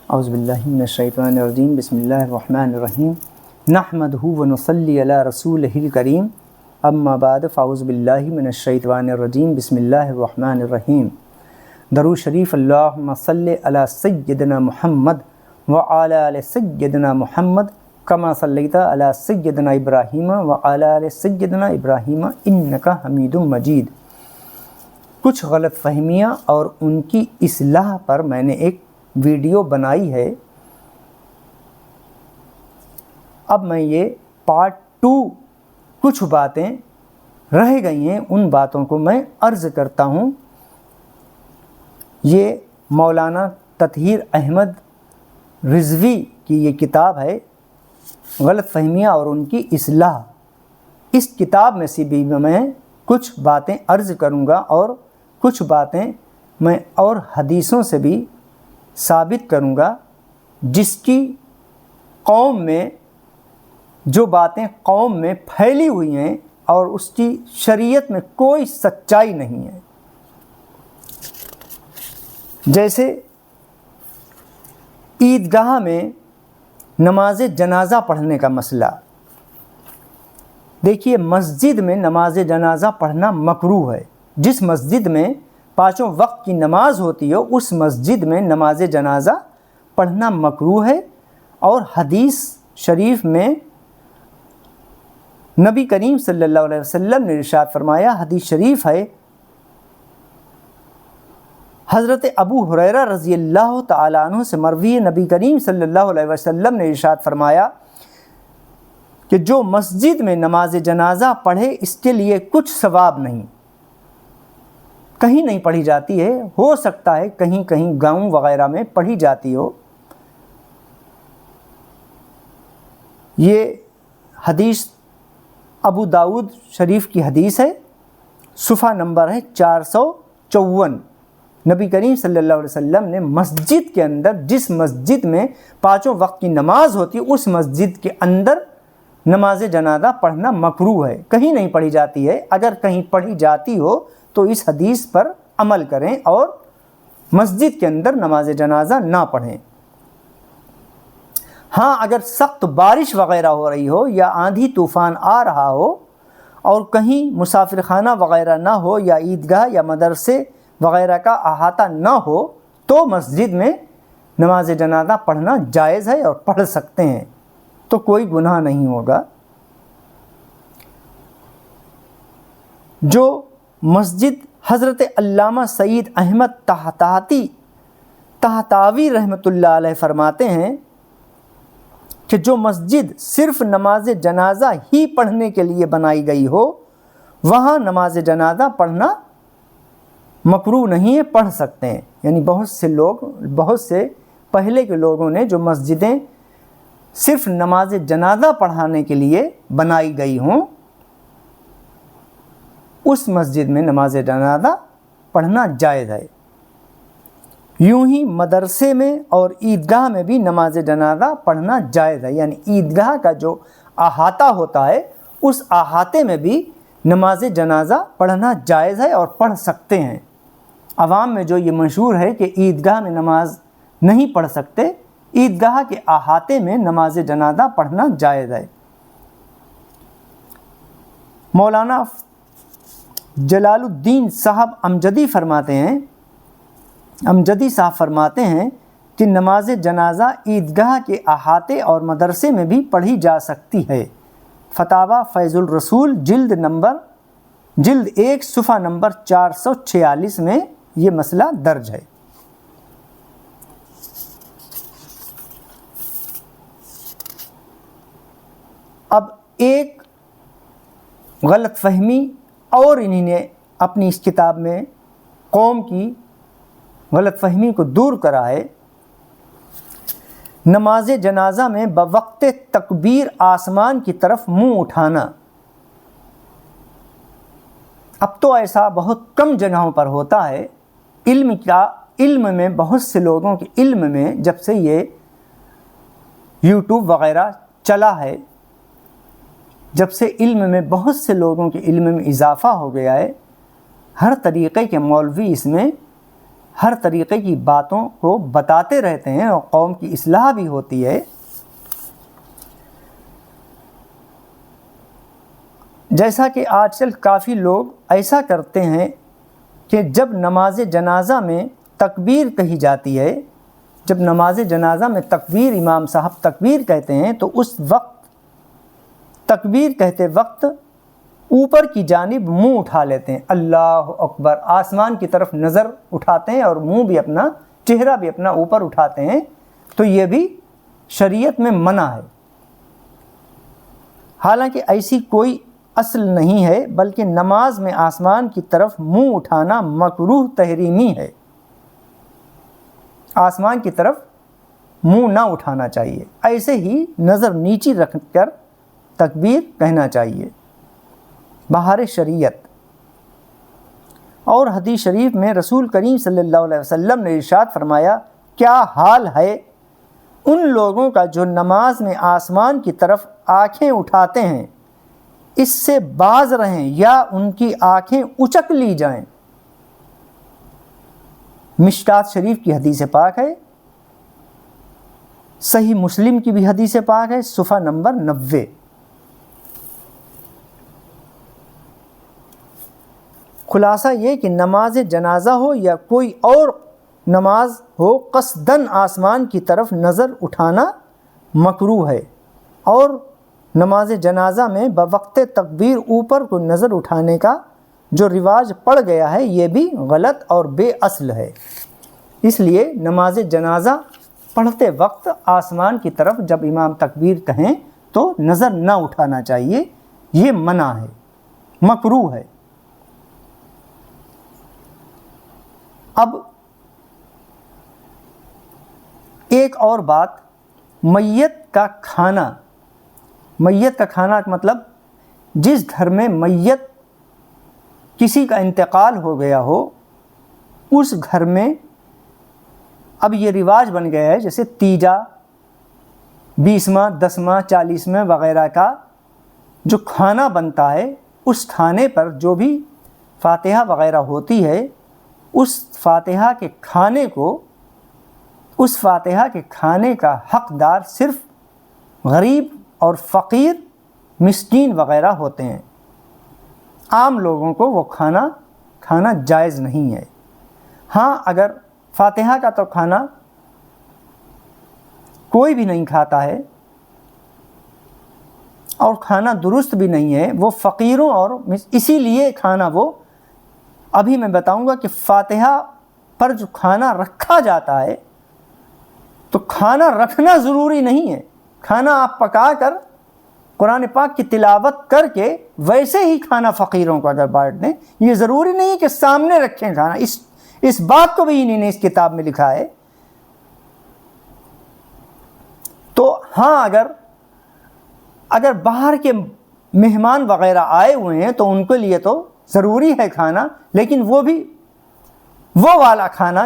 اعوذ باللہ من الشیطان الرجیم بسم اللہ الرحمن الرحیم نحمدہ و نصلی علی رسولہ الکریم اما بعد فاعوذ باللہ من الشیطان الرجیم بسم اللہ الرحمن الرحیم درود شریف اللہم صلی علی سیدنا محمد وعلی آل سیدنا محمد کما صلیت علی سیدنا ابراہیم وعلی آل سیدنا ابراہیم انکا حمید مجید۔ کچھ غلط فہمیاں اور ان کی اصلاح پر میں نے ایک ویڈیو بنائی ہے۔ اب میں یہ پارٹ 2 کچھ باتیں رہ گئی ہیں ان باتوں کو میں عرض کرتا ہوں۔ یہ مولانا تطہیر احمد رضوی کی یہ کتاب ہے غلط فہمیاں اور ان کی اصلاح۔ اس کتاب میں سے بھی میں کچھ باتیں عرض کروں گا اور کچھ باتیں میں اور حدیثوں سے بھی ثابت کروں گا جس کی قوم میں جو باتیں قوم میں پھیلی ہوئی ہیں اور اس کی شریعت میں کوئی سچائی نہیں ہے۔ جیسے عیدگاہ میں نماز جنازہ پڑھنے کا مسئلہ۔ دیکھیے، مسجد میں نماز جنازہ پڑھنا مکروہ ہے۔ جس مسجد میں 5 وقت کی نماز ہوتی ہے اس مسجد میں نماز جنازہ پڑھنا مکروہ ہے، اور حدیث شریف میں نبی کریم صلی اللہ علیہ وسلم نے ارشاد فرمایا، حدیث شریف ہے، حضرت ابو ہریرہ رضی اللہ تعالیٰ عنہ سے مروی ہے، نبی کریم صلی اللہ علیہ وسلم نے ارشاد فرمایا کہ جو مسجد میں نماز جنازہ پڑھے اس کے لیے کچھ ثواب نہیں۔ کہیں نہیں پڑھی جاتی ہے، ہو سکتا ہے کہیں کہیں گاؤں وغیرہ میں پڑھی جاتی ہو۔ یہ حدیث ابو داؤد شریف کی حدیث ہے، صفحہ نمبر ہے 454۔ نبی کریم صلی اللہ علیہ وسلم نے مسجد کے اندر، جس مسجد میں 5 وقت کی نماز ہوتی ہے اس مسجد کے اندر نماز جنازہ پڑھنا مکروہ ہے۔ کہیں نہیں پڑھی جاتی ہے، اگر کہیں پڑھی جاتی ہو تو اس حدیث پر عمل کریں اور مسجد کے اندر نماز جنازہ نہ پڑھیں۔ ہاں، اگر سخت بارش وغیرہ ہو رہی ہو یا آندھی طوفان آ رہا ہو اور کہیں مسافر خانہ وغیرہ نہ ہو یا عیدگاہ یا مدرسے وغیرہ کا احاطہ نہ ہو تو مسجد میں نماز جنازہ پڑھنا جائز ہے اور پڑھ سکتے ہیں، تو کوئی گناہ نہیں ہوگا۔ جو مسجد حضرت علامہ سعید احمد طحطاوی رحمۃ اللہ علیہ فرماتے ہیں کہ جو مسجد صرف نماز جنازہ ہی پڑھنے کے لیے بنائی گئی ہو وہاں نماز جنازہ پڑھنا مکروہ نہیں ہے، پڑھ سکتے ہیں۔ یعنی بہت سے پہلے کے لوگوں نے جو مسجدیں صرف نماز جنازہ پڑھانے کے لیے بنائی گئی ہوں اس مسجد میں نماز جنازہ پڑھنا جائز ہے۔ یوں ہی مدرسے میں اور عیدگاہ میں بھی نماز جنازہ پڑھنا جائز ہے۔ یعنی عیدگاہ کا جو احاطہ ہوتا ہے اس احاطے میں بھی نماز جنازہ پڑھنا جائز ہے اور پڑھ سکتے ہیں۔ عوام میں جو یہ مشہور ہے کہ عیدگاہ میں نماز نہیں پڑھ سکتے، عیدگاہ کے احاطے میں نماز جنازہ پڑھنا جائز ہے۔ مولانا جلال الدین صاحب امجدی صاحب فرماتے ہیں کہ نماز جنازہ عیدگاہ کے احاطے اور مدرسے میں بھی پڑھی جا سکتی ہے۔ فتاوی فیض الرسول جلد 1 صفحہ نمبر 446 میں یہ مسئلہ درج ہے۔ اب ایک غلط فہمی اور انہی نے اپنی اس کتاب میں قوم کی غلط فہمی کو دور کرا ہے۔ نماز جنازہ میں بوقت تکبیر آسمان کی طرف منہ اٹھانا۔ اب تو ایسا بہت کم جگہوں پر ہوتا ہے۔ علم میں بہت سے لوگوں کے علم میں جب سے یہ یوٹیوب وغیرہ چلا ہے، جب سے علم میں بہت سے لوگوں کے علم میں اضافہ ہو گیا ہے، ہر طریقے کے مولوی اس میں ہر طریقے کی باتوں کو بتاتے رہتے ہیں اور قوم کی اصلاح بھی ہوتی ہے۔ جیسا کہ آج کل کافی لوگ ایسا کرتے ہیں کہ جب نماز جنازہ میں تکبیر کہی جاتی ہے، جب نماز جنازہ میں تکبیر، امام صاحب تکبیر کہتے ہیں، تو اس وقت تکبیر کہتے وقت اوپر کی جانب منہ اٹھا لیتے ہیں، اللہ اکبر، آسمان کی طرف نظر اٹھاتے ہیں اور منہ بھی اپنا، چہرہ بھی اپنا اوپر اٹھاتے ہیں، تو یہ بھی شریعت میں منع ہے۔ حالانکہ ایسی کوئی اصل نہیں ہے، بلکہ نماز میں آسمان کی طرف منہ اٹھانا مکروہ تحریمی ہے، آسمان کی طرف منہ نہ اٹھانا چاہیے، ایسے ہی نظر نیچی رکھ کر تکبیر کہنا چاہیے بہر شریعت۔ اور حدیث شریف میں رسول کریم صلی اللہ علیہ وسلم نے ارشاد فرمایا، کیا حال ہے ان لوگوں کا جو نماز میں آسمان کی طرف آنکھیں اٹھاتے ہیں، اس سے باز رہیں یا ان کی آنکھیں اچک لی جائیں۔ مشکات شریف کی حدیث پاک ہے، صحیح مسلم کی بھی حدیث پاک ہے، صفحہ نمبر 90۔ خلاصہ یہ کہ نماز جنازہ ہو یا کوئی اور نماز ہو، قصداً آسمان کی طرف نظر اٹھانا مکروہ ہے، اور نماز جنازہ میں بوقت تکبیر اوپر کو نظر اٹھانے کا جو رواج پڑ گیا ہے یہ بھی غلط اور بے اصل ہے۔ اس لیے نماز جنازہ پڑھتے وقت آسمان کی طرف جب امام تکبیر کہیں تو نظر نہ اٹھانا چاہیے، یہ منع ہے، مکروہ ہے۔ اب ایک اور بات، میت کا کھانا۔ میت کا کھانا کا مطلب جس گھر میں میت کسی کا انتقال ہو گیا ہو، اس گھر میں اب یہ رواج بن گیا ہے، جیسے تیجا، 20واں، 10واں، 40واں وغیرہ کا جو کھانا بنتا ہے، اس کھانے پر جو بھی فاتحہ وغیرہ ہوتی ہے، اس فاتحہ کے کھانے کو، اس فاتحہ کے کھانے کا حقدار صرف غریب اور فقیر، مسکین وغیرہ ہوتے ہیں۔ عام لوگوں کو وہ کھانا جائز نہیں ہے۔ ہاں، اگر فاتحہ کا تو کھانا کوئی بھی نہیں کھاتا ہے اور کھانا درست بھی نہیں ہے، وہ فقیروں اور اسی لیے کھانا، وہ ابھی میں بتاؤں گا کہ فاتحہ پر جو کھانا رکھا جاتا ہے، تو کھانا رکھنا ضروری نہیں ہے، کھانا آپ پکا کر قرآن پاک کی تلاوت کر کے ویسے ہی کھانا فقیروں کو اگر بانٹ دیں، یہ ضروری نہیں کہ سامنے رکھیں کھانا، اس بات کو بھی انہوں نے اس کتاب میں لکھا ہے۔ تو ہاں، اگر باہر کے مہمان وغیرہ آئے ہوئے ہیں تو ان کے لیے تو ضروری ہے کھانا، لیکن وہ بھی وہ والا کھانا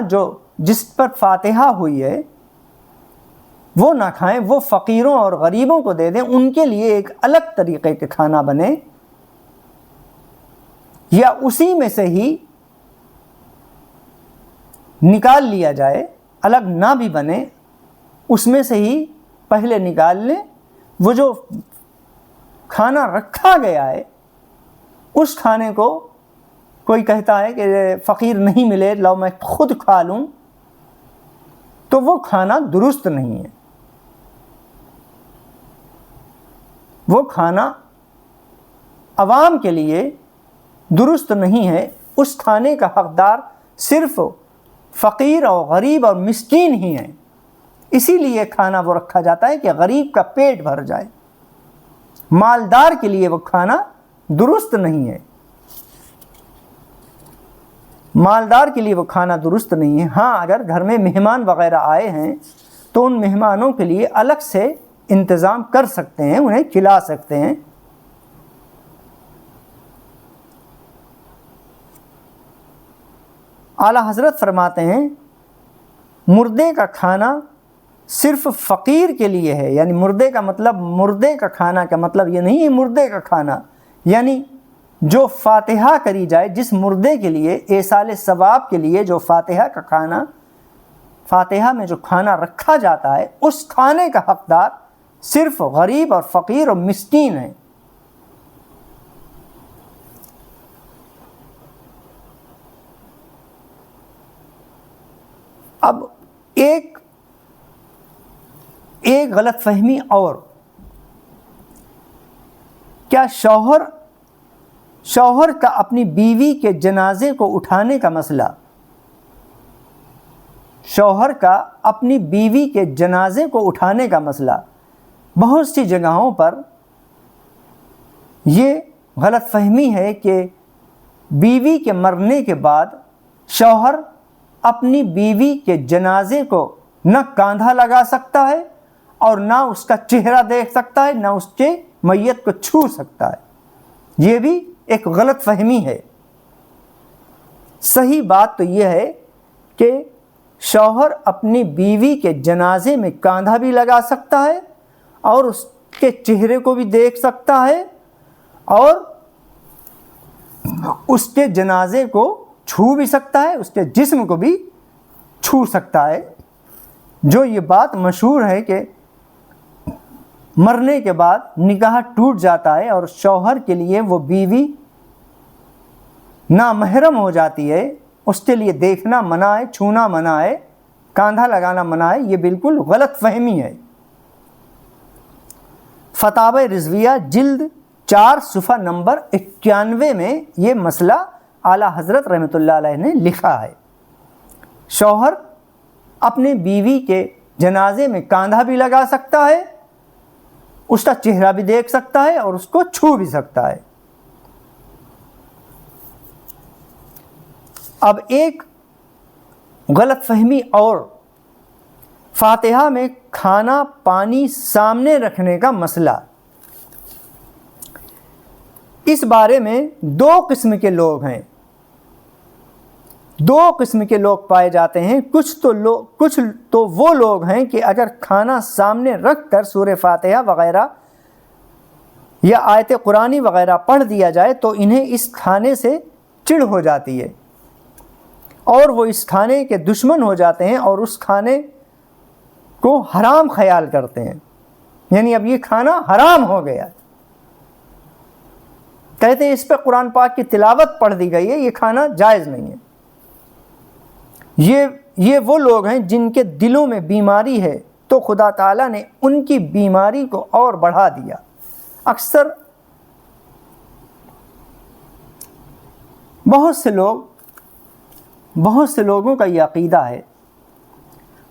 جس پر فاتحہ ہوئی ہے وہ نہ کھائیں، وہ فقیروں اور غریبوں کو دے دیں، ان کے لیے ایک الگ طریقے کے کھانا بنے، یا اسی میں سے ہی نکال لیا جائے، الگ نہ بھی بنے، اس میں سے ہی پہلے نکال لیں۔ وہ جو کھانا رکھا گیا ہے، اس کھانے کو کوئی کہتا ہے کہ فقیر نہیں ملے، لاؤ میں خود کھا لوں، تو وہ کھانا درست نہیں ہے۔ وہ کھانا عوام کے لیے درست نہیں ہے، اس کھانے کا حقدار صرف فقیر اور غریب اور مسکین ہی ہیں، اسی لیے کھانا وہ رکھا جاتا ہے کہ غریب کا پیٹ بھر جائے، مالدار کے لیے وہ کھانا درست نہیں ہے، مالدار کے لیے وہ کھانا درست نہیں ہے۔ ہاں، اگر گھر میں مہمان وغیرہ آئے ہیں تو ان مہمانوں کے لیے الگ سے انتظام کر سکتے ہیں، انہیں کھلا سکتے ہیں۔ اعلیٰ حضرت فرماتے ہیں، مردے کا کھانا صرف فقیر کے لیے ہے، یعنی مردے کا مطلب، مردے کا کھانا کا مطلب یہ نہیں ہے مردے کا کھانا، یعنی جو فاتحہ کری جائے، جس مردے کے لیے ایصال ثواب کے لیے جو فاتحہ کا کھانا، فاتحہ میں جو کھانا رکھا جاتا ہے، اس کھانے کا حقدار صرف غریب اور فقیر اور مسکین ہے۔ اب ایک غلط فہمی اور، کیا شوہر کا اپنی بیوی کے جنازے کو اٹھانے کا مسئلہ، شوہر کا اپنی بیوی کے جنازے کو اٹھانے کا مسئلہ بہت سی جگہوں پر یہ غلط فہمی ہے کہ بیوی کے مرنے کے بعد شوہر اپنی بیوی کے جنازے کو نہ کاندھا لگا سکتا ہے اور نہ اس کا چہرہ دیکھ سکتا ہے، نہ اس کے میت کو چھو سکتا ہے۔ یہ بھی ایک غلط فہمی ہے۔ صحیح بات تو یہ ہے کہ شوہر اپنی بیوی کے جنازے میں کاندھا بھی لگا سکتا ہے اور اس کے چہرے کو بھی دیکھ سکتا ہے اور اس کے جنازے کو چھو بھی سکتا ہے، اس کے جسم کو بھی چھو سکتا ہے۔ جو یہ بات مشہور ہے کہ مرنے کے بعد نکاح ٹوٹ جاتا ہے اور شوہر کے لیے وہ بیوی نامحرم ہو جاتی ہے، اس کے لیے دیکھنا منع ہے، چھونا منع ہے، کاندھا لگانا منع ہے، یہ بالکل غلط فہمی ہے۔ فتاوی رضویہ جلد 4 صفحہ نمبر 91 میں یہ مسئلہ اعلیٰ حضرت رحمۃ اللہ علیہ نے لکھا ہے۔ شوہر اپنے بیوی کے جنازے میں کاندھا بھی لگا سکتا ہے، اس کا چہرہ بھی دیکھ سکتا ہے اور اس کو چھو بھی سکتا ہے۔ اب ایک غلط فہمی اور، فاتحہ میں کھانا پانی سامنے رکھنے کا مسئلہ۔ اس بارے میں 2 قسم کے لوگ ہیں، 2 قسم کے لوگ پائے جاتے ہیں۔ کچھ تو وہ لوگ ہیں کہ اگر کھانا سامنے رکھ کر سورہ فاتحہ وغیرہ یا آیت قرآنی وغیرہ پڑھ دیا جائے تو انہیں اس کھانے سے چڑ ہو جاتی ہے اور وہ اس کھانے کے دشمن ہو جاتے ہیں اور اس کھانے کو حرام خیال کرتے ہیں، یعنی اب یہ کھانا حرام ہو گیا، کہتے ہیں اس پہ قرآن پاک کی تلاوت پڑھ دی گئی ہے، یہ کھانا جائز نہیں ہے۔ یہ وہ لوگ ہیں جن کے دلوں میں بیماری ہے تو خدا تعالیٰ نے ان کی بیماری کو اور بڑھا دیا۔ اکثر بہت سے لوگوں کا یہ عقیدہ ہے،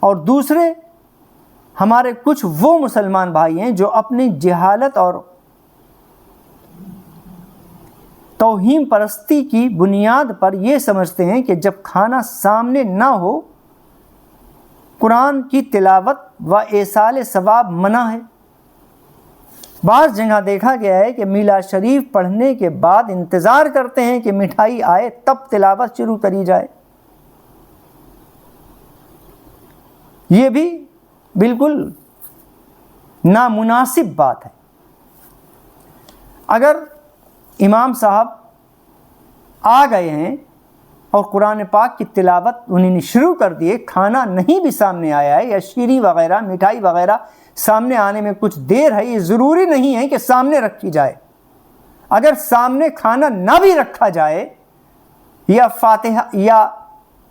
اور دوسرے ہمارے کچھ وہ مسلمان بھائی ہیں جو اپنی جہالت اور توہین پرستی کی بنیاد پر یہ سمجھتے ہیں کہ جب کھانا سامنے نہ ہو قرآن کی تلاوت و ایصال ثواب منع ہے۔ بعض جگہ دیکھا گیا ہے کہ میلاد شریف پڑھنے کے بعد انتظار کرتے ہیں کہ مٹھائی آئے تب تلاوت شروع کری جائے۔ یہ بھی بالکل نامناسب بات ہے۔ اگر امام صاحب آ گئے ہیں اور قرآن پاک کی تلاوت انہوں نے شروع کر دیے، کھانا نہیں بھی سامنے آیا ہے یا شیریں وغیرہ مٹھائی وغیرہ سامنے آنے میں کچھ دیر ہے، یہ ضروری نہیں ہے کہ سامنے رکھی جائے۔ اگر سامنے کھانا نہ بھی رکھا جائے یا فاتحہ یا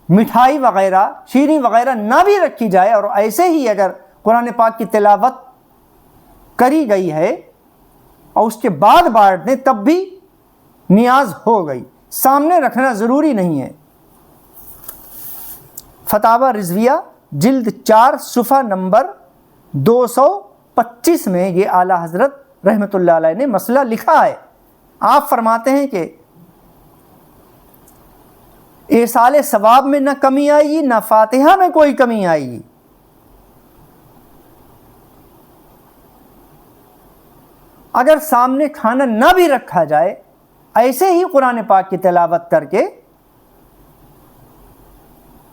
مٹھائی وغیرہ شیریں وغیرہ نہ بھی رکھی جائے اور ایسے ہی اگر قرآن پاک کی تلاوت کری گئی ہے اور اس کے بعد بانٹ دیں تب بھی نیاز ہو گئی، سامنے رکھنا ضروری نہیں ہے۔ فتاوی رضویہ جلد 4 صفحہ نمبر 225 میں یہ اعلیٰ حضرت رحمۃ اللہ علیہ نے مسئلہ لکھا ہے۔ آپ فرماتے ہیں کہ ایصال ثواب میں نہ کمی آئے گی، نہ فاتحہ میں کوئی کمی آئے گی۔ اگر سامنے کھانا نہ بھی رکھا جائے، ایسے ہی قرآن پاک کی تلاوت کر کے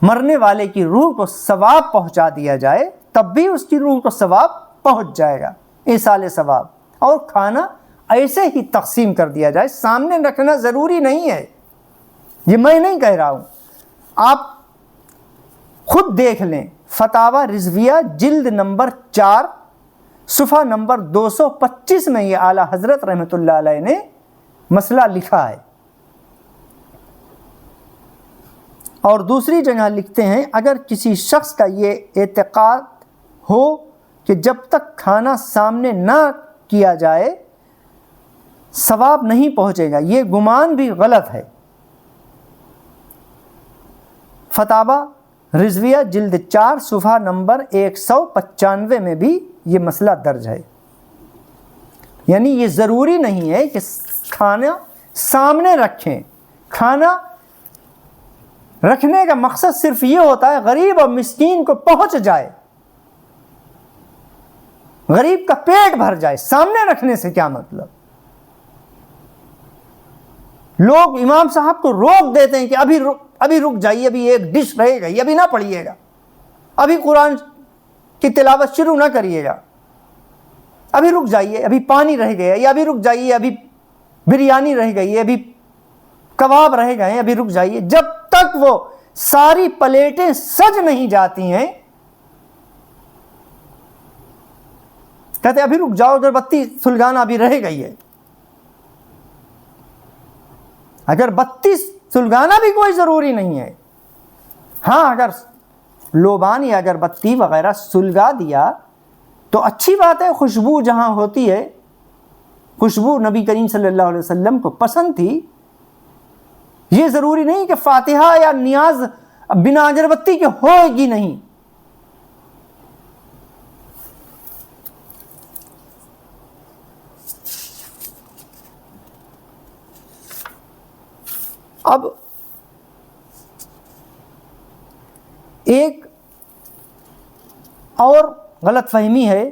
مرنے والے کی روح کو ثواب پہنچا دیا جائے، تب بھی اس کی روح کو ثواب پہنچ جائے گا، ایصال ثواب، اور کھانا ایسے ہی تقسیم کر دیا جائے، سامنے رکھنا ضروری نہیں ہے، یہ میں نہیں کہہ رہا ہوں، آپ خود دیکھ لیں۔ فتاوی رضویہ جلد نمبر 4 صفحہ نمبر 225 میں یہ اعلیٰ حضرت رحمۃ اللہ علیہ نے مسئلہ لکھا ہے۔ اور دوسری جگہ لکھتے ہیں، اگر کسی شخص کا یہ اعتقاد ہو کہ جب تک کھانا سامنے نہ کیا جائے ثواب نہیں پہنچے گا، یہ گمان بھی غلط ہے۔ فتاوی رضویہ جلد 4 صفحہ نمبر 195 میں بھی یہ مسئلہ درج ہے۔ یعنی یہ ضروری نہیں ہے کہ کھانا سامنے رکھیں، کھانا رکھنے کا مقصد صرف یہ ہوتا ہے غریب اور مسکین کو پہنچ جائے، غریب کا پیٹ بھر جائے۔ سامنے رکھنے سے کیا مطلب؟ لوگ امام صاحب کو روک دیتے ہیں کہ ابھی رک جائیے، ابھی ایک ڈش رہے گی، ابھی نہ پڑھیے گا، ابھی قرآن کی تلاوت شروع نہ کریے گا، ابھی رک جائیے، ابھی پانی رہ گیا، یا ابھی رک جائیے، ابھی بریانی رہ گئی ہے، ابھی کباب رہ گئے ہیں، ابھی رک جائیے۔ جب تک وہ ساری پلیٹیں سج نہیں جاتی ہیں کہتے ابھی رک جاؤ، اگر بتی سلگانا ابھی رہ گئی ہے۔ اگر بتی سلگانا بھی کوئی ضروری نہیں ہے، ہاں اگر لوبان یا اگر بتی وغیرہ سلگا دیا تو اچھی بات ہے، خوشبو جہاں ہوتی ہے، خوشبو نبی کریم صلی اللہ علیہ وسلم کو پسند تھی۔ یہ ضروری نہیں کہ فاتحہ یا نیاز بنا اگربتی کے ہوگی نہیں۔ اب ایک اور غلط فہمی ہے،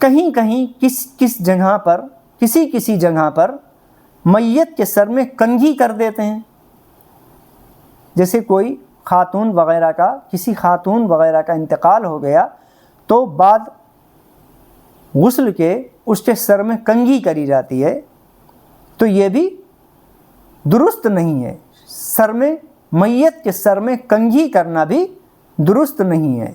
کہیں کہیں کس جگہ پر کسی جگہ پر میت کے سر میں کنگھی کر دیتے ہیں۔ جیسے کوئی خاتون وغیرہ کا کسی خاتون وغیرہ کا انتقال ہو گیا تو بعد غسل کے اس کے سر میں کنگھی کری جاتی ہے، تو یہ بھی درست نہیں ہے۔ میت کے سر میں کنگھی کرنا بھی درست نہیں ہے۔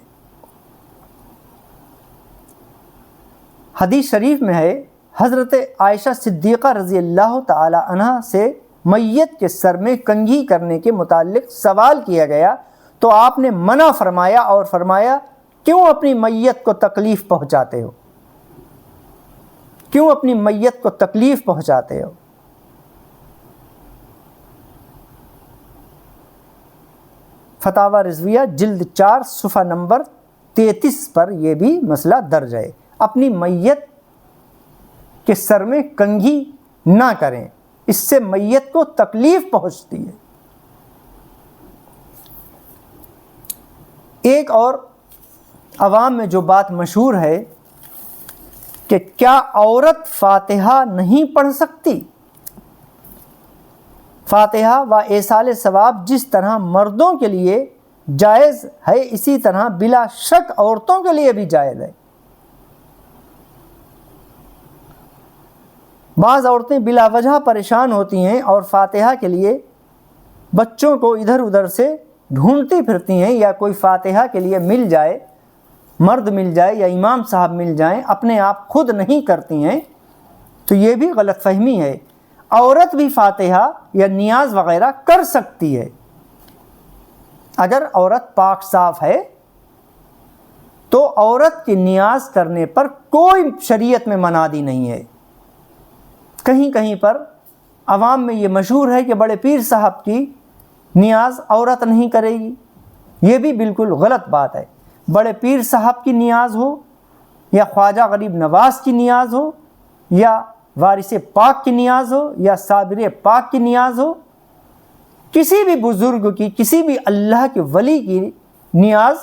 حدیث شریف میں ہے، حضرت عائشہ صدیقہ رضی اللہ تعالی عنہ سے میت کے سر میں کنگھی کرنے کے متعلق سوال کیا گیا تو آپ نے منع فرمایا اور فرمایا، کیوں اپنی میت کو تکلیف پہنچاتے ہو؟ کیوں اپنی میت کو تکلیف پہنچاتے ہو؟ فتاوی رضویہ جلد 4 صفحہ نمبر 33 پر یہ بھی مسئلہ درج ہے۔ اپنی میت کے سر میں کنگھی نہ کریں، اس سے میت کو تکلیف پہنچتی ہے۔ ایک اور عوام میں جو بات مشہور ہے کہ کیا عورت فاتحہ نہیں پڑھ سکتی؟ فاتحہ و ایصال ثواب جس طرح مردوں کے لیے جائز ہے، اسی طرح بلا شک عورتوں کے لیے بھی جائز ہے۔ بعض عورتیں بلا وجہ پریشان ہوتی ہیں اور فاتحہ کے لیے بچوں کو ادھر ادھر سے ڈھونڈتی پھرتی ہیں، یا کوئی فاتحہ کے لیے مل جائے، مرد مل جائے یا امام صاحب مل جائیں، اپنے آپ خود نہیں کرتی ہیں، تو یہ بھی غلط فہمی ہے۔ عورت بھی فاتحہ یا نیاز وغیرہ کر سکتی ہے۔ اگر عورت پاک صاف ہے تو عورت کی نیاز کرنے پر کوئی شریعت میں منادی نہیں ہے۔ کہیں کہیں پر عوام میں یہ مشہور ہے کہ بڑے پیر صاحب کی نیاز عورت نہیں کرے گی، یہ بھی بالکل غلط بات ہے۔ بڑے پیر صاحب کی نیاز ہو یا خواجہ غریب نواز کی نیاز ہو یا وارث پاک کی نیاز ہو یا صابر پاک کی نیاز ہو، کسی بھی بزرگ کی، کسی بھی اللہ کے ولی کی نیاز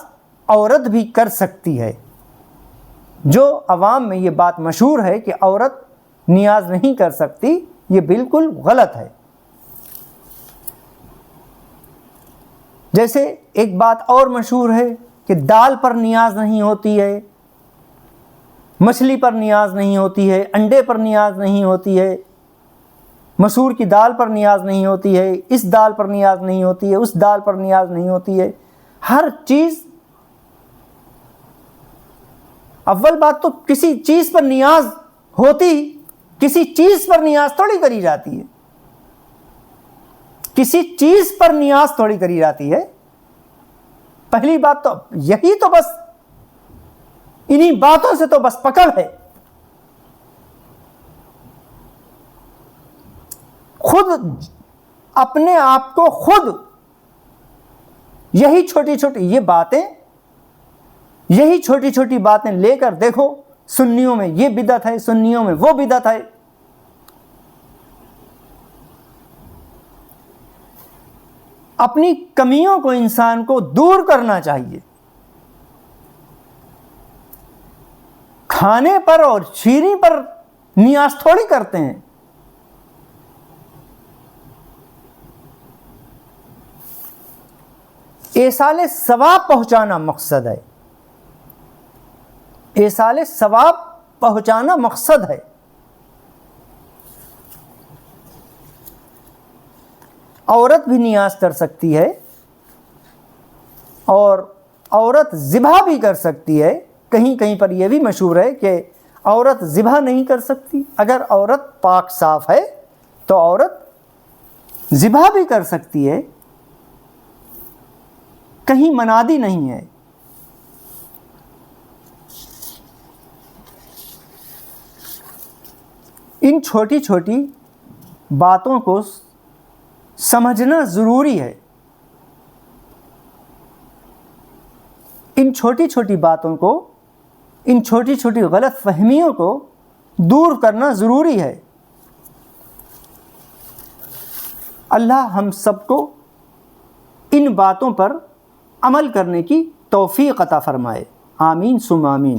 عورت بھی کر سکتی ہے۔ جو عوام میں یہ بات مشہور ہے کہ عورت نیاز نہیں کر سکتی، یہ بالکل غلط ہے۔ جیسے ایک بات اور مشہور ہے کہ دال پر نیاز نہیں ہوتی ہے، مچھلی پر نیاز نہیں ہوتی ہے، انڈے پر نیاز نہیں ہوتی ہے، مسور کی دال پر نیاز نہیں ہوتی ہے، اس دال پر نیاز نہیں ہوتی ہے، اس دال پر نیاز نہیں ہوتی ہے۔ ہر چیز، اول بات تو کسی چیز پر نیاز ہوتی، کسی چیز پر نیاز تھوڑی کری جاتی ہے، کسی چیز پر نیاز تھوڑی کری جاتی ہے۔ پہلی بات تو یہی تو بس انہی باتوں سے تو بس پکڑ ہے۔ خود اپنے آپ کو خود یہی چھوٹی چھوٹی یہ باتیں، یہی چھوٹی چھوٹی باتیں لے کر دیکھو، سنیوں میں یہ بدعت ہے، سنیوں میں وہ بدعت ہے۔ اپنی کمیوں کو انسان کو دور کرنا چاہیے۔ کھانے پر اور شیریں پر نیاز تھوڑی کرتے ہیں۔ ایصال ثواب پہنچانا مقصد ہے، ایصال ثواب پہنچانا مقصد ہے۔ عورت بھی نیاز کر سکتی ہے اور عورت ذبح بھی کر سکتی ہے۔ کہیں کہیں پر یہ بھی مشہور ہے کہ عورت ذبح نہیں کر سکتی۔ اگر عورت پاک صاف ہے تو عورت ذبح بھی کر سکتی ہے، کہیں منادی نہیں ہے۔ ان چھوٹی چھوٹی باتوں کو سمجھنا ضروری ہے، ان چھوٹی چھوٹی باتوں کو، ان چھوٹی چھوٹی غلط فہمیوں کو دور کرنا ضروری ہے۔ اللہ ہم سب کو ان باتوں پر عمل کرنے کی توفیق عطا فرمائے، آمین ثم آمین۔